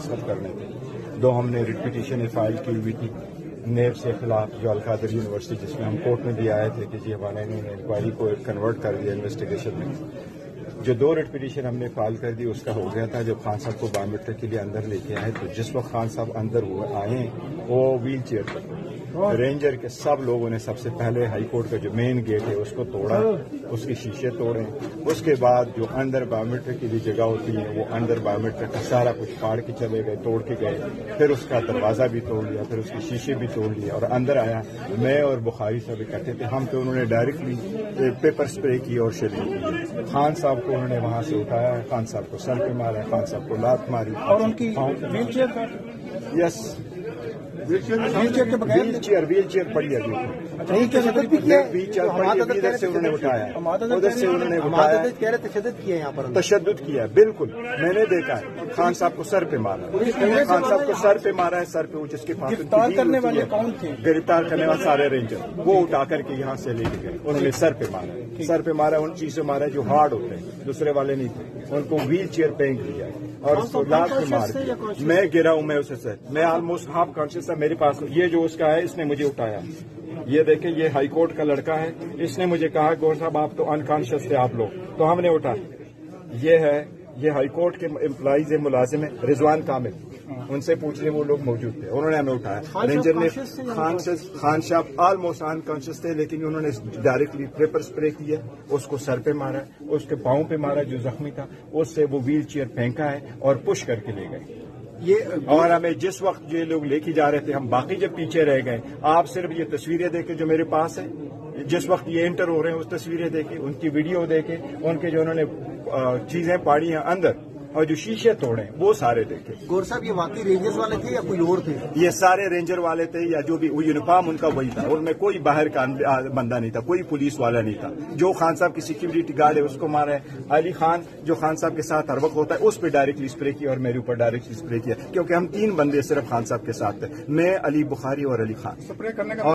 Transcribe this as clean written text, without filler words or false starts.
دستخط کرنے تھے. 2 ہم نے ریٹ پٹیشن فائل کی ہوئی تھی نیب سے خلاف جو القادر یونیورسٹی، جس میں ہم کورٹ میں بھی آئے تھے کہ جی ہمارے انہوں نے انکوائری کو کنورٹ کر دیا انویسٹیگیشن میں. جو 2 ریٹ پٹیشن ہم نے فائل کر دی اس کا ہو گیا تھا. جب خان صاحب کو بایومیٹرک کے لیے اندر لے کے آئے تو جس وقت خان صاحب اندر آئے وہ ویل چیئر پر رینجر کے سب لوگوں نے سب سے پہلے ہائی کورٹ کا جو مین گیٹ ہے اس کو توڑا، اس کے شیشے توڑے. اس کے بعد جو اندر بایومیٹرک کی بھی جگہ ہوتی ہے وہ اندر بایومیٹرک کا سارا کچھ پھاڑ کے چلے گئے، توڑ کے گئے. پھر اس کا دروازہ بھی توڑ لیا، پھر اس کے شیشے بھی توڑ لیے اور اندر آیا. میں اور بخاری صاحب اکٹھے تھے. ہم پہ انہوں نے ڈائریکٹلی پیپر اسپرے کی اور شلیک کی. خان صاحب کو انہوں نے وہاں سے اٹھایا ہے، خان صاحب کو سر پہ مارا ہے، خان صاحب کو لات ماری اور ان کی ویل چیئر یس ویل چیئر کے بغیر ویل چیئر پڑی ہے. ویل چیئر پڑی ہے، ادھر سے انہوں نے اٹھایا، ادھر سے انہوں نے اٹھایا. تشدد کیا ہے یہاں پر، تشدد کیا ہے بالکل. میں نے دیکھا ہے خان صاحب کو سر پہ مارا، خان صاحب کو سر پہ مارا ہے، سر پہ جس کے پاس گرفتار کرنے والے کون تھے؟ گرفتار کرنے والے سارے رینجر وہ اٹھا کر کے یہاں سے لے کے گئے. انہوں نے سر پہ مارا، سر پہ مارا ان چیزوں مارا جو ہارڈ ہوتے ہیں، دوسرے والے نہیں تھے. ان کو ویل چیئر پینک دیا اور اس کو لات پہ مار دیا. میں گرا ہوں، میں اسے سے میں آلموسٹ ہاف کانشیس تھا. میرے پاس یہ جو اس کا ہے اس نے مجھے اٹھایا. یہ دیکھیں یہ ہائی کورٹ کا لڑکا ہے، اس نے مجھے کہا گور صاحب آپ تو انکانشیس تھے آپ لوگ، تو ہم نے اٹھا. یہ ہے، یہ ہائی کورٹ کے امپلائیز ملازم ہیں، رضوان کامل، ان سے پوچھ لیں وہ لوگ موجود تھے، انہوں نے ہمیں اٹھایا. رینجر نے خان صاحب آلموسٹ انکانشیس تھے لیکن انہوں نے ڈائریکٹلی پیپر اسپرے کیا، اس کو سر پہ مارا، اس کے پاؤں پہ مارا جو زخمی تھا، اس سے وہ ویل چیئر پھینکا ہے اور پش کر کے لے گئے. اور ہمیں جس وقت یہ لوگ لے کے جا رہے تھے ہم باقی جب پیچھے رہ گئے. آپ صرف یہ تصویریں دیکھیں جو میرے پاس ہیں، جس وقت یہ انٹر ہو رہے ہیں اس تصویریں دیکھیں، ان کی ویڈیو دیکھیں، ان کے جو انہوں نے چیزیں پاڑی ہیں اندر اور جو شیشے توڑے وہ سارے دیکھیں. گور صاحب یہ واقعی رینجرز والے تھے یا کوئی اور تھے؟ یہ سارے رینجر والے تھے یا جو بھی یونیفارم ان کا وہی تھا. ان میں کوئی باہر کا بندہ نہیں تھا، کوئی پولیس والا نہیں تھا. جو خان صاحب کی سیکیورٹی گارڈ ہے اس کو مارا ہے. علی خان جو خان صاحب کے ساتھ ہر وقت ہوتا ہے اس پہ ڈائریکٹلی اسپرے کیا اور میرے اوپر ڈائریکٹلی اسپرے کیا، کیونکہ ہم 3 بندے صرف خان صاحب کے ساتھ تھے، میں، علی بخاری اور علی خان.